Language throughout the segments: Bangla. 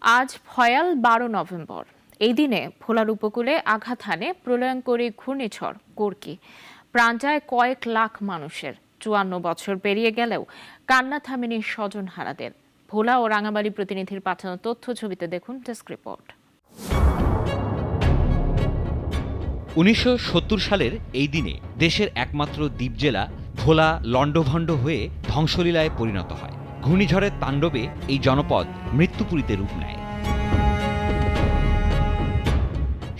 আজ ভয়াল 12 নভেম্বর। এই দিনে ভোলার উপকূলে আঘাত হানে প্রলয়ঙ্করী ঘূর্ণিঝড় কোরকি। প্রাণ যায় কয়েক লাখ মানুষের। 54 বছর পেরিয়ে গেলেও কান্না থামেনি স্বজনহারাদের। ভোলা ও রাঙামাটি প্রতিনিধির পাঠানো তথ্য ছবিতে দেখুন ডেস্ক রিপোর্ট। 1970 সালের এই দিনে দেশের একমাত্র দ্বীপ জেলা ভোলা লণ্ডভণ্ড হয়ে ধ্বংসলীলায় পরিণত হয়। ঘূর্ণিঝড়ের তাণ্ডবে এই জনপদ মৃত্যুপুরীতে রূপ নেয়।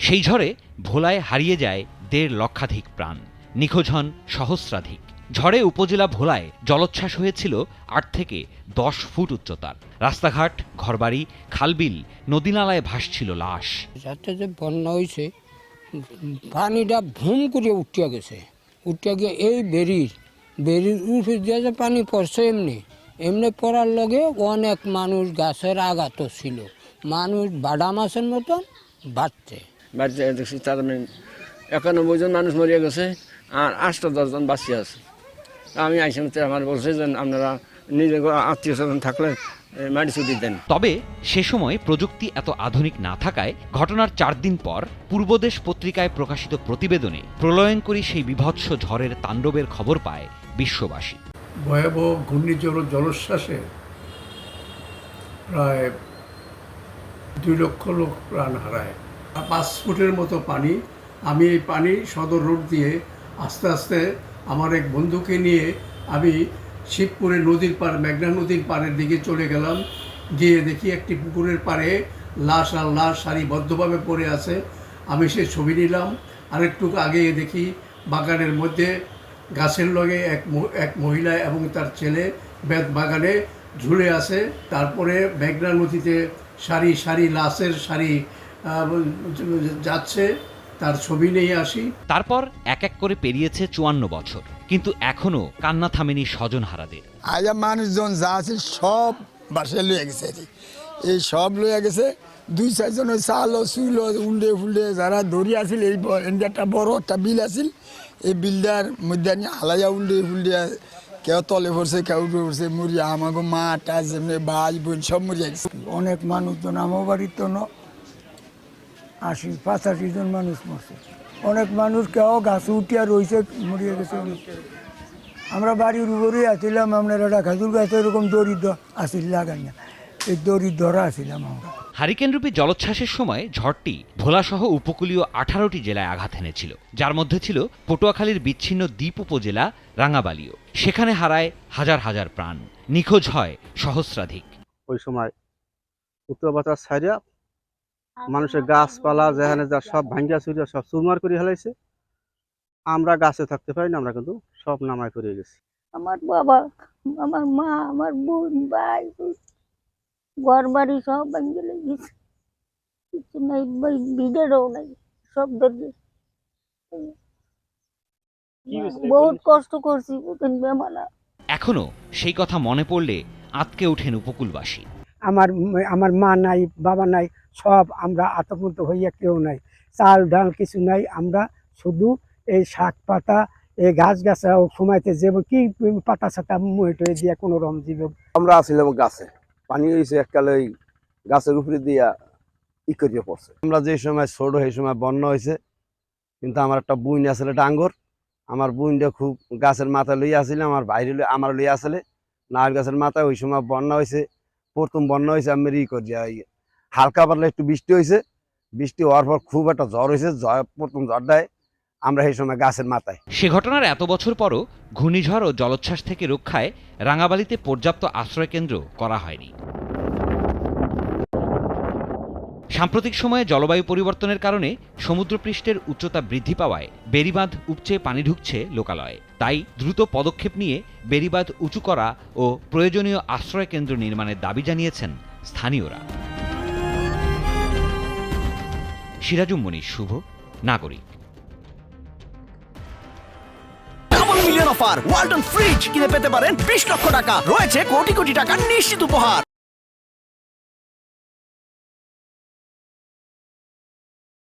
সেই ঝড়ে ভোলায় হারিয়ে যায় 1.5 লক্ষাধিক প্রাণ, নিখোঁজ হন সহস্রাধিক। ঝড়ে উপজেলা ভোলায় জলোচ্ছ্বাস হয়েছিল 8 থেকে 10 ফুট উচ্চতার। রাস্তাঘাট, ঘরবাড়ি, খালবিল, নদীনালায় ভাসছিল লাশ। যাতে যে বন্যা হয়েছে, পানিটা ভুম করে উঠিয়া গেছে। উঠিয়া গিয়ে এই বেরির উপরে দিয়ে যে পানি পড়ছে এমনি পড়ার লগে অনেক মানুষ গাছের আঘাত ছিল। মানুষ বাডা মাছের মতন বাড়ছে। বাড়িতে দেখছি তার 91 জন মানুষ মরিয়া গেছে আর 8-10 জন বাঁচিয়ে আছে। আমি আইসিতে আমার বলছে যে আপনারা নিজের আত্মীয় স্বজন থাকলে মাটি ছুটি দেন। তবে সে সময় প্রযুক্তি এত আধুনিক না থাকায় ঘটনার 4 দিন পর পূর্বদেশ পত্রিকায় প্রকাশিত প্রতিবেদনে প্রলয়ঙ্করী সেই বিভৎস ঝড়ের তাণ্ডবের খবর পায় বিশ্ববাসী। ভয়াবহ ঘূর্ণিঝড় ও জলোচ্ছ্বাসে প্রায় 2 লক্ষ লোক প্রাণ হারায়। 5 ফুটের মতো পানি। আমি এই পানি সদর রোড দিয়ে আস্তে আস্তে আমার এক বন্ধুকে নিয়ে আমি শিবপুরে নদীর পার, মেঘনা নদীর পাড়ের দিকে চলে গেলাম। গিয়ে দেখি একটি পুকুরের পাড়ে লাশ আর লাশ সারিবদ্ধভাবে পড়ে আছে। আমি সে ছবি নিলাম। আরেকটু আগে দেখি বাগানের মধ্যে গাছের লগে এক মহিলা এবং তার ছেলে বেত বাগানে ঝুলে আছে। তারপরে মেঘনা নদীতে সারি সারি লাশের সারি যাচ্ছে, তার ছবি নিয়ে আসি। তারপর এক এক করে পেরিয়েছে 54 বছর, কিন্তু এখনো কান্না থামেনি স্বজনহারাদের। আয়া মানুষজন যা আছে সব বাসায় লইয়া গেছে। এই সব লইয়া গেছে। 2-4 জন ওই চাল চুল উল্ডে ফুল্ডে যারা ধরি আছিল, এই একটা বড় একটা বিল আছিল, এই বিলটার মধ্যে আনি হালাইয়া উল্ডে ফুল্ডে কেউ তলে পড়ছে, কেউ উঠে পড়ছে, মরিয়া আমাকে মা টা যেমনি ভাই বোন সব মরিয়া গেছে। অনেক মানুষজন আমার বাড়ির তো 80-85 জন মানুষ মরছে। অনেক মানুষ কেউ গাছ উঠিয়া রয়েছে, মরিয়া গেছে। আমরা বাড়ির উপরেই আসছিলাম, আমরা একটা খাজুর গাছে এরকম দরিদ্র আসিল লাগাই না, এই দরিদ্র আসছিলাম আমরা। হারিকেনরূপী জলোচ্ছ্বাসের সময় ঝড়টি ভোলাসহ উপকূলীয় 18টি জেলায় আঘাত এনেছিল, যার মধ্যে ছিল পটুয়াখালীর বিচ্ছিন্ন দ্বীপ উপজেলা রাঙাবালিও। সেখানে হারায় হাজার হাজার প্রাণ, নিখোঁজ হয় সহস্রাধিক। ওই সময় উত্তর বাতাস ছাড়িয়া মানুষের গাছপালা যেখানে যা সব ভাঙ্গিয়া চুরিয়া সব চুরমার করে হেলাইছে। আমরা গাছে থাকতে পারি না, আমরা কিন্তু সব নামায় করে গেছি। আমার বাবা, আমার মা, আমার বোন, ভাই, ঘর বাড়ি সব ভাঙ্গে লেগেছে। কিছু নাই, ভিড়েরও নাই, সব ধরে বহুত কষ্ট করছি। বেমানা এখনো সেই কথা মনে পড়লে আঁতকে ওঠেন উপকূলবাসী। আমার মা নাই, বাবা নাই, সব আমরা আতঙ্কিত হইয়া কেউ নাই, চাল ডাল কিছু নাই। আমরা শুধু এই শাক পাতা, এই গাছ গাছা সময়তে যে কি পাতা ছাতা মুহে টুয়ে দিয়ে কোনো রকম জীব। আমরা আসছিলাম গাছে, পানি হয়েছে এককালে ওই গাছের উপরে দিয়া ই করিয়ে পড়ছে। আমরা যে সময় ছোট সেই সময় বন্যা হয়েছে, কিন্তু আমার একটা বুইন আসলে ডাঙ্গর, আমার বুইনটা খুব গাছের মাথায় লইয়া আসলে, আমার বাইরে আমার লইয়া আসলে নারকেল গাছের মাথায়। ওই সময় বন্যা হয়েছে, প্রথম বন্যা হয়েছে আমি ই করিয়া হালকা পাতলা একটু বৃষ্টি হয়েছে। বৃষ্টি হওয়ার পর খুব একটা ঝড় হয়েছে, প্রথম ঝড় দেয় আমরা সেই সময় গাছের মাথায়। সে ঘটনার এত বছর পরও ঘূর্ণিঝড় ও জলোচ্ছ্বাস থেকে রক্ষায় রাঙাবালিতে পর্যাপ্ত আশ্রয়কেন্দ্র করা হয়নি। সাম্প্রতিক সময়ে জলবায়ু পরিবর্তনের কারণে সমুদ্রপৃষ্ঠের উচ্চতা বৃদ্ধি পাওয়ায় বেড়িবাঁধ উপচে পানি ঢুকছে লোকালয়ে। তাই দ্রুত পদক্ষেপ নিয়ে বেড়িবাঁধ উঁচু করা ও প্রয়োজনীয় আশ্রয়কেন্দ্র নির্মাণের দাবি জানিয়েছেন স্থানীয়রা। সিরাজুম মনির, শুভ, নাগরিক। মিলিয়ন অফার ওয়ালটন ফ্রিজ কিনে পেতে পারেন 20 লক্ষ টাকা, রয়েছে কোটি কোটি টাকার নিশ্চিত উপহার।